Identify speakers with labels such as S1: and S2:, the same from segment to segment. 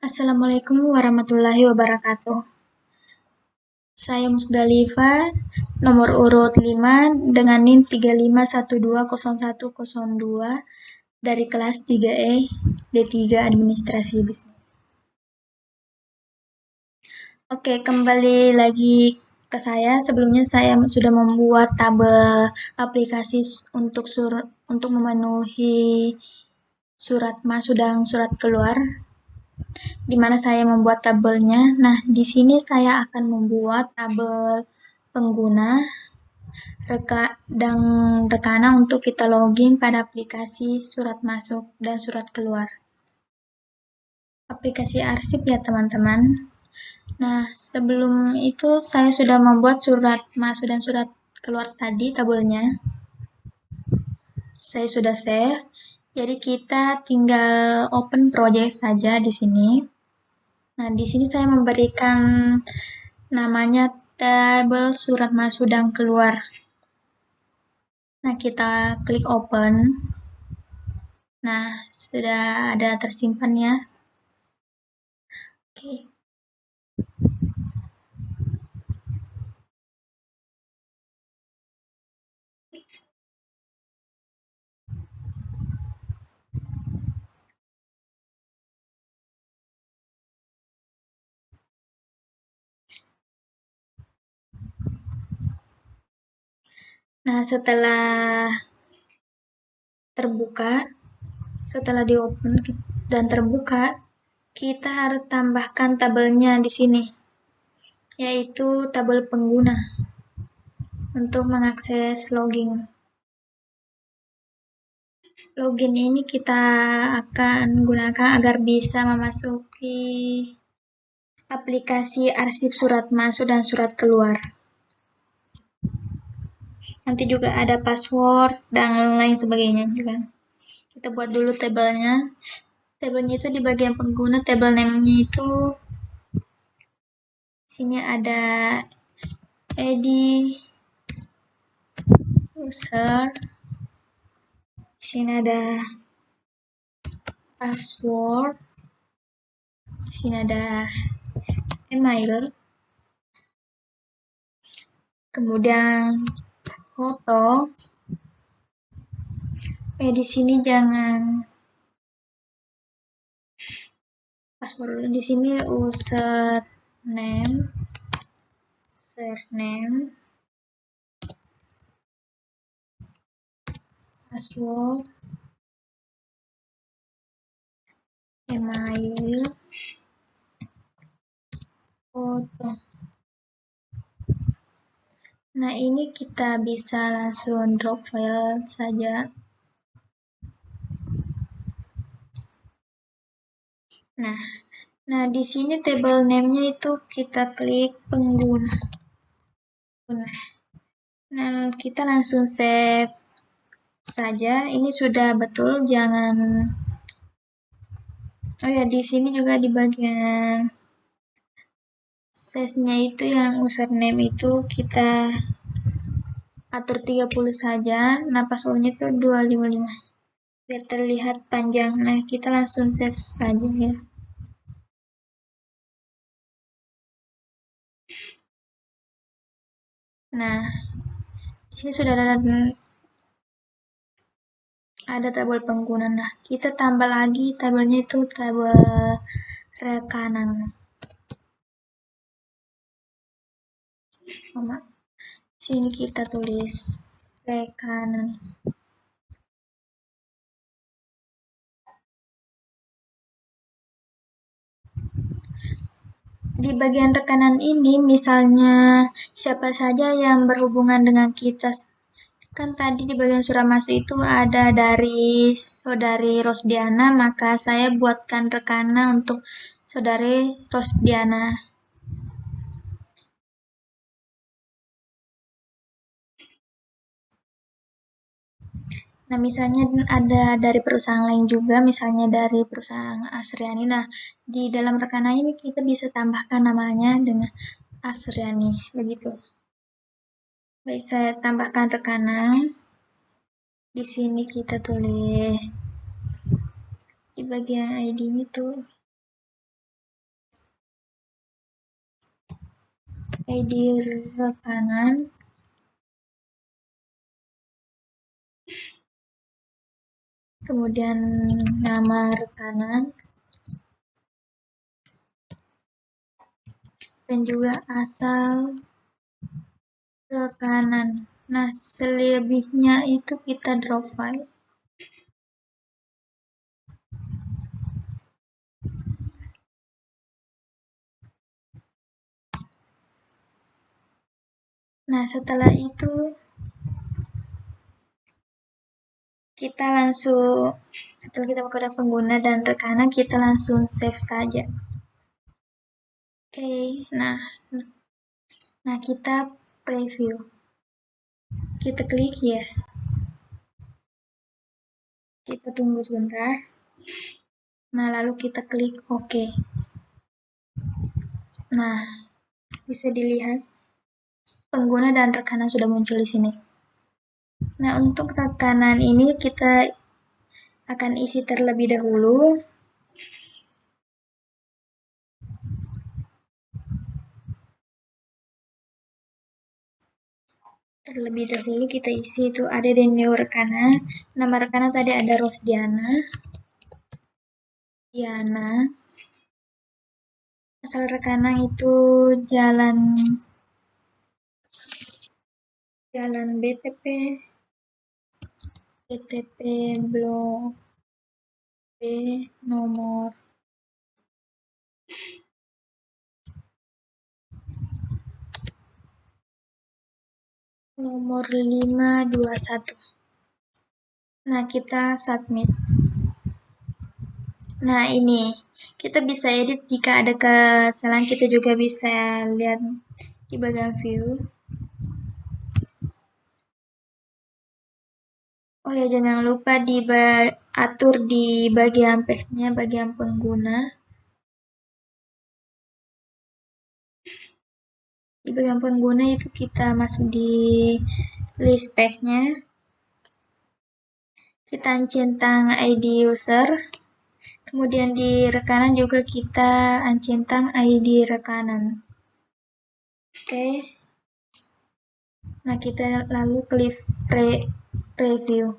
S1: Assalamualaikum warahmatullahi wabarakatuh. Saya Musdalifah, nomor urut 5 dengan NIM 35120102 dari kelas 3E D3 Administrasi Bisnis. Oke, kembali lagi ke saya. Sebelumnya saya sudah membuat tabel aplikasi untuk memenuhi surat masuk dan surat keluar, di mana saya membuat tabelnya. Nah, di sini saya akan membuat tabel pengguna dan rekana untuk kita login pada aplikasi surat masuk dan surat keluar. Aplikasi arsip ya teman-teman. Nah, sebelum itu saya sudah membuat surat masuk dan surat keluar tadi tabelnya. Saya sudah save. Jadi kita tinggal open project saja di sini. Nah, di sini saya memberikan namanya tabel surat masuk dan keluar. Nah, kita klik open. Nah, sudah ada tersimpan ya. Oke. Nah, setelah di open dan terbuka, kita harus tambahkan tabelnya di sini, yaitu tabel pengguna untuk mengakses login. Login ini kita akan gunakan agar bisa memasuki aplikasi arsip surat masuk dan surat keluar. Nanti juga ada password dan lain sebagainya juga. Kita buat dulu tabelnya. Tabelnya itu di bagian pengguna, table name-nya itu sini ada id, user, sini ada password, sini ada email, kemudian foto. Di sini jangan password, di sini username, surname, password, email, foto. Nah, ini kita bisa langsung drop file saja. Nah, di sini table name-nya itu kita klik pengguna. Nah, kita langsung save saja. Ini sudah betul, jangan. Oh ya, di sini juga di bagian size-nya itu yang username itu kita atur 30 saja. Nah, password-nya itu 255. Biar terlihat panjang. Nah, kita langsung save saja ya. Nah, di sini sudah ada tabel pengguna. Nah, kita tambah lagi tabelnya itu tabel rekanan. Sini kita tulis rekanan. Di bagian rekanan ini, misalnya siapa saja yang berhubungan dengan kita. Kan tadi di bagian surat masuk itu ada dari saudari Rosdiana, maka saya buatkan rekana untuk saudari Rosdiana. Nah, misalnya ada dari perusahaan lain juga, misalnya dari perusahaan Asriani. Nah, di dalam rekana ini kita bisa tambahkan namanya dengan Asriani, begitu. Baik, saya tambahkan rekanan. Di sini kita tulis di bagian ID itu ID rekanan, kemudian nama rekanan, dan juga asal rekanan. Nah, selebihnya itu kita drop file. Nah, setelah itu kita langsung, setelah kita menggunakan pengguna dan rekanan, kita langsung save saja. Oke, nah kita preview. Kita klik yes. Kita tunggu sebentar. Nah, lalu kita klik OK. Nah, bisa dilihat pengguna dan rekanan sudah muncul di sini. Nah, untuk rekanan ini kita akan isi terlebih dahulu. Terlebih dahulu kita isi itu ada di new rekanan. Nama rekanan tadi ada Rosdiana. Diana. Asal rekanan itu jalan BTP Blok B nomor 521. Nah, kita submit. Nah, ini kita bisa edit jika ada kesalahan, kita juga bisa lihat di bagian view. Oh ya, jangan lupa atur di bagian page-nya, bagian pengguna. Di bagian pengguna itu kita masuk di list page-nya. Kita centang ID user. Kemudian di rekanan juga kita centang ID rekanan. Oke. Nah, kita lalu klik preview.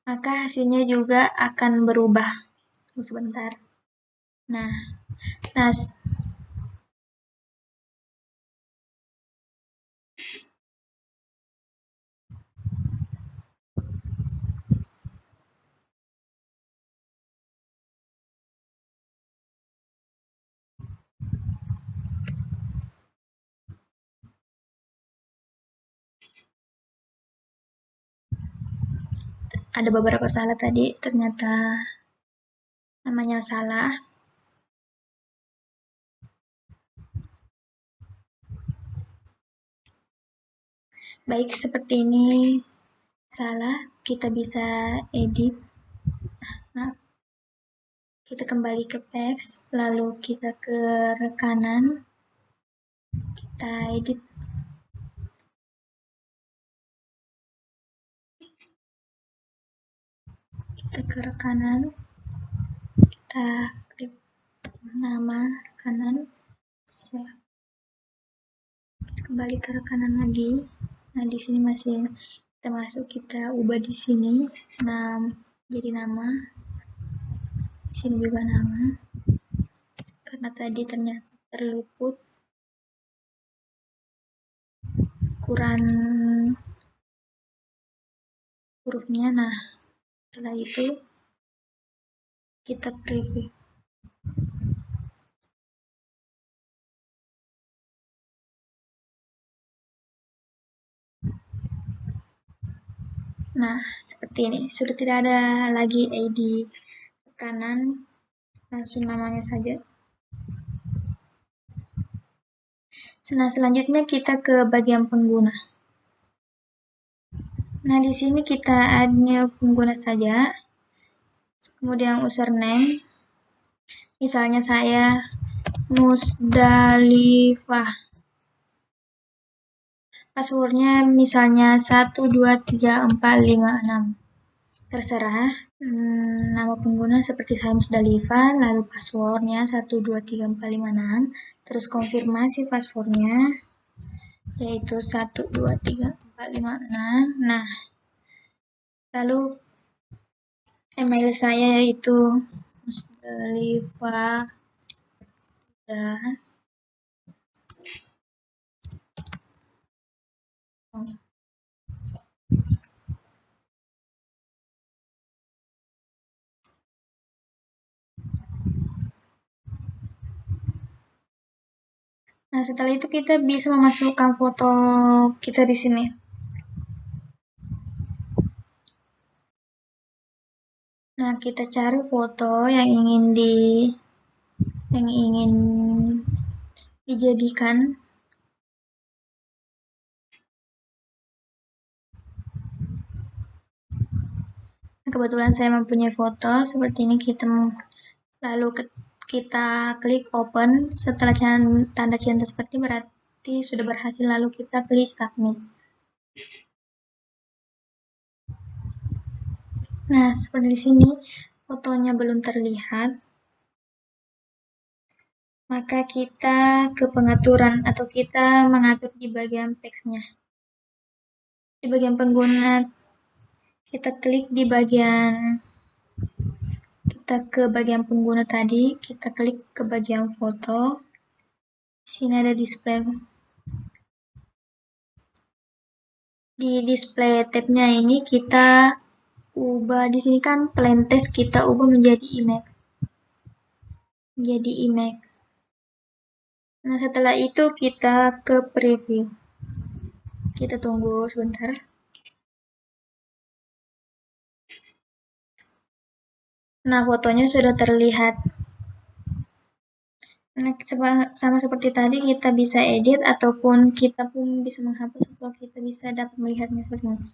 S1: Maka hasilnya juga akan berubah. Tunggu sebentar. Nah, ada beberapa salah tadi, ternyata namanya salah. Baik, seperti ini salah, kita bisa edit. Nah, kita kembali ke text, lalu kita ke rekanan, kita edit. Kita ke rekanan, kita klik nama rekanan, kembali ke rekanan lagi. Nah, di sini masih kita masuk, kita ubah di sini. Nah, jadi nama. Di sini juga nama. Karena tadi ternyata terluput ukuran hurufnya. Nah, setelah itu kita preview. Nah, seperti ini. Sudah tidak ada lagi ID kanan, langsung namanya saja. Nah, selanjutnya kita ke bagian pengguna. Nah, di sini kita add new pengguna saja. Kemudian username. Misalnya saya Musdalifah. Passwordnya misalnya 123456. Terserah. Nama pengguna seperti saya Musdalifah, lalu passwordnya 123456. Terus konfirmasi passwordnya. yaitu 1, 2, 3, 4, 5, 6. Nah, lalu email saya yaitu Musdalifah. Nah, setelah itu kita bisa memasukkan foto kita di sini. Nah, kita cari foto yang ingin dijadikan. Kebetulan saya mempunyai foto seperti ini. Lalu kita klik open. Setelah tanda cinta seperti berarti sudah berhasil. Lalu kita klik submit. Nah, seperti di sini fotonya belum terlihat. Maka kita ke pengaturan atau kita mengatur di bagian teksnya. Di bagian pengguna kita klik di bagian pengguna tadi, kita klik ke bagian foto. Di sini ada display. Di display tab-nya ini kita ubah, di sini kan plain text, kita ubah menjadi image. Nah, setelah itu kita ke preview. Kita tunggu sebentar. Nah, fotonya sudah terlihat. Nah, sama seperti tadi, kita bisa edit ataupun kita pun bisa menghapus atau kita bisa dapat melihatnya seperti ini.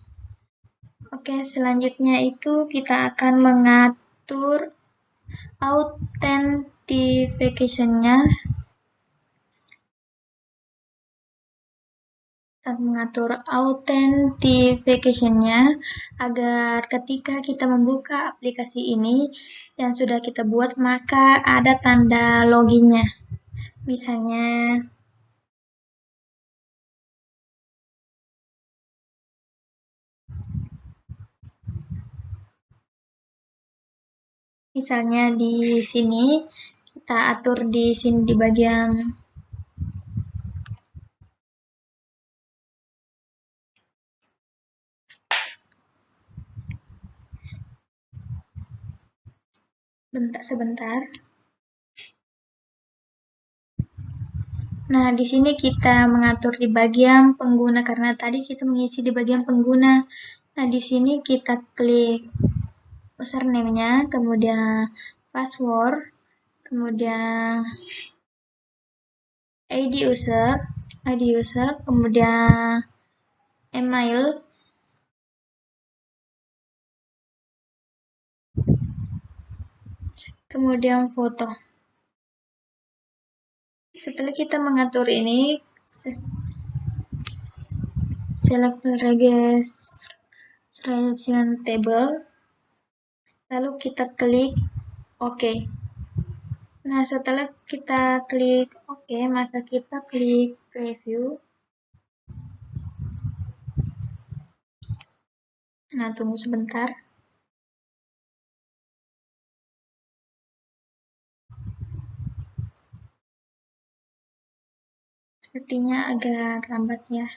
S1: Oke, selanjutnya itu kita akan mengatur authentication-nya. Agar ketika kita membuka aplikasi ini yang sudah kita buat, maka ada tanda loginnya. Misalnya di sini kita atur di sini di bagian sebentar. Nah, di sini kita mengatur di bagian pengguna karena tadi kita mengisi di bagian pengguna. Nah, di sini kita klik username-nya, kemudian password, kemudian ID user, kemudian email, kemudian foto. Setelah kita mengatur ini, select registration table, lalu kita klik OK. Nah, setelah kita klik OK, maka kita klik preview. Nah, tunggu sebentar. Sepertinya agak lambat ya.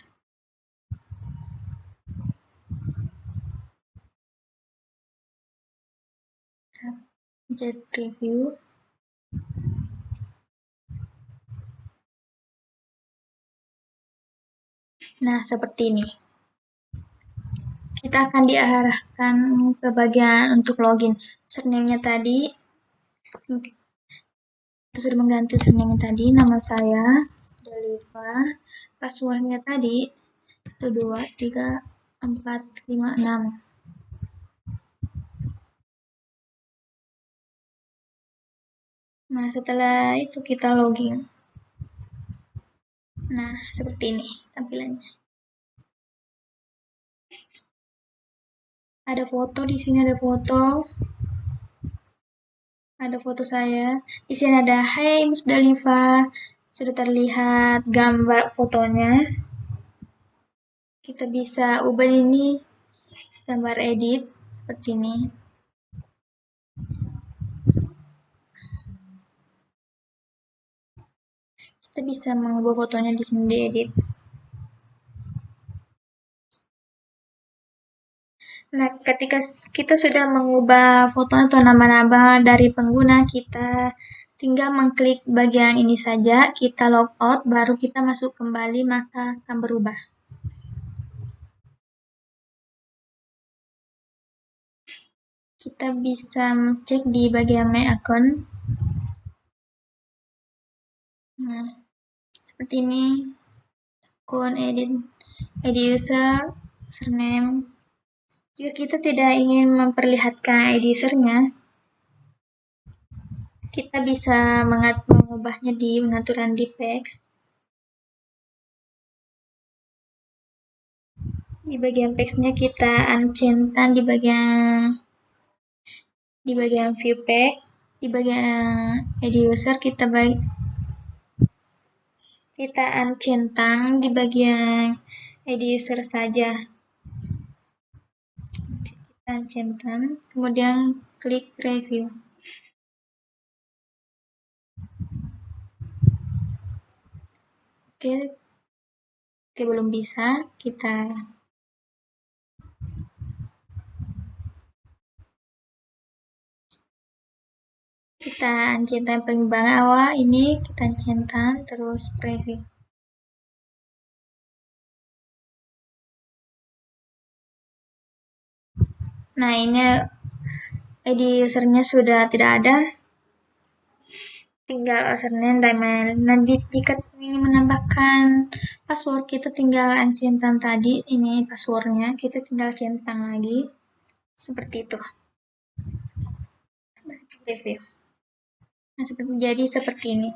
S1: Jet preview. Nah, seperti ini. Kita akan diarahkan ke bagian untuk login. Username-nya tadi, kita sudah mengganti username tadi, nama saya, Musdalifah. Password-nya tadi, 1, 2, 3, 4, 5, 6. Nah, setelah itu kita login. Nah, seperti ini tampilannya. Ada foto di sini, ada foto saya. Di sini ada Hai Musdalifah. Sudah terlihat gambar fotonya. Kita bisa ubah ini gambar edit seperti ini. Kita bisa mengubah fotonya di sini di edit. Nah, ketika kita sudah mengubah foto atau nama-nama dari pengguna, kita tinggal mengklik bagian ini saja, kita logout, baru kita masuk kembali, maka akan berubah. Kita bisa cek di bagian My Account. Nah, seperti ini. Akun edit user, username. Jika kita tidak ingin memperlihatkan ID usernya, kita bisa mengubahnya di pengaturan di text. Di bagian text-nya kita uncentang di bagian view pack, di bagian ID user kita uncentang di bagian ID user saja. Kita uncentang, kemudian klik review. Oke, belum bisa, kita uncentang paling bawah ini, kita uncentang terus preview. Nah, ini ID usernya sudah tidak ada, tinggal username dan email. Nah, jika ingin menambahkan password, kita tinggal uncentang tadi, ini passwordnya, kita tinggal centang lagi, seperti itu. Review. Nah, jadi seperti ini.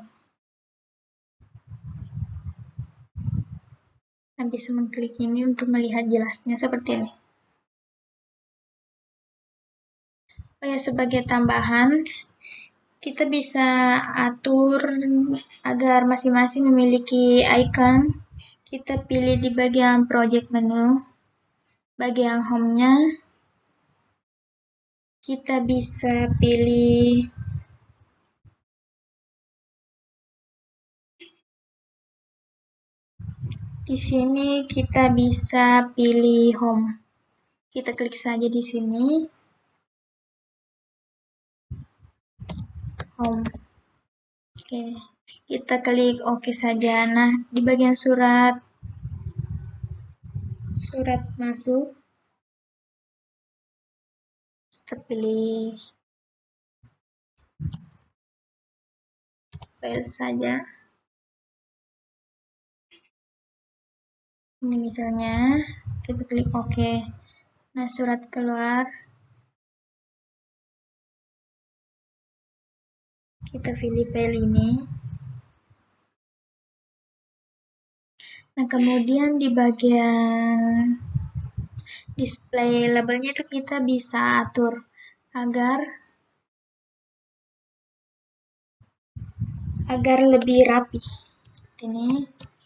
S1: Nah, bisa mengklik ini untuk melihat jelasnya seperti ini. Oh ya, sebagai tambahan, kita bisa atur agar masing-masing memiliki icon. Kita pilih di bagian project menu, bagian home-nya. Kita bisa pilih di sini, kita bisa pilih home. Kita klik saja di sini. Home. Oke. Kita klik OK saja. Nah, di bagian surat masuk, kita pilih file saja. Ini misalnya, kita klik OK. Nah, surat keluar. Kita pilih file ini. Nah, kemudian di bagian display labelnya itu kita bisa atur agar lebih rapi. Ini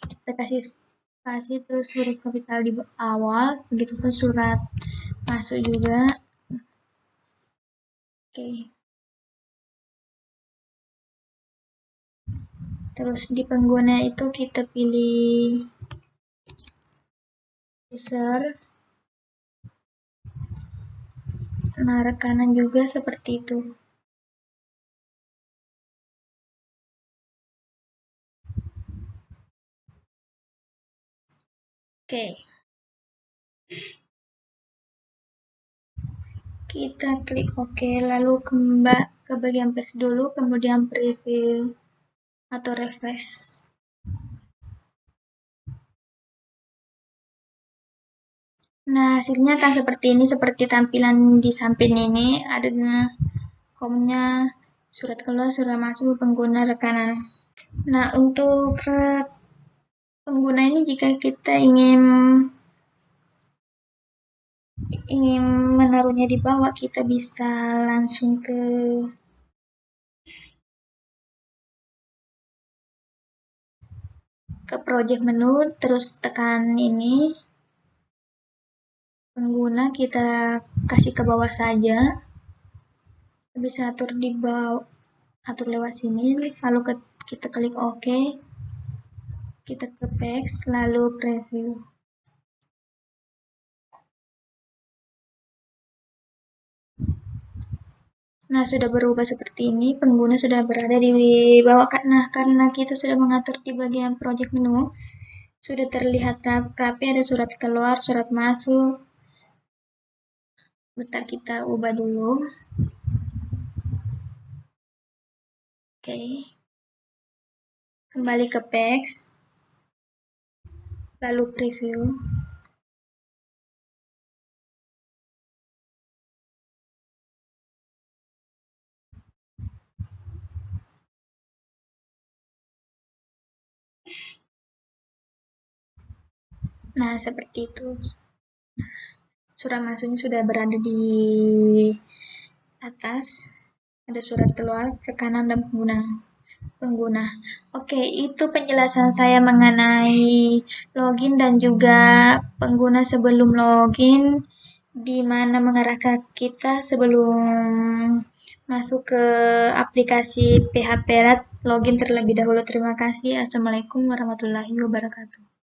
S1: kita kasih spasi terus huruf kapital di awal, begitupun surat masuk juga. Oke. Terus di pengguna itu kita pilih user. Nah, rekanan juga seperti itu. Oke. Kita klik OK, lalu kembali ke bagian text dulu, kemudian preview atau refresh. Nah, hasilnya akan seperti ini, seperti tampilan di samping ini, ada home-nya, surat keluar, surat masuk, pengguna, rekanan. Nah, untuk pengguna ini jika kita ingin menaruhnya di bawah, kita bisa langsung ke project menu, terus tekan ini, pengguna kita kasih ke bawah saja, bisa atur di bawah, atur lewat sini, lalu kita klik OK, kita ke paste, lalu preview. Nah, sudah berubah seperti ini, pengguna sudah berada di bawah. Nah, karena kita sudah mengatur di bagian project menu, sudah terlihat rapi, ada surat keluar, surat masuk. Bentar, kita ubah dulu. Oke. Kembali ke paste, lalu preview. Nah, seperti itu. Surat masuknya sudah berada di atas. Ada surat keluar, rekanan dan pengguna. Oke, itu penjelasan saya mengenai login dan juga pengguna sebelum login, di mana mengarahkan kita sebelum masuk ke aplikasi PHP Red, login terlebih dahulu. Terima kasih. Assalamualaikum warahmatullahi wabarakatuh.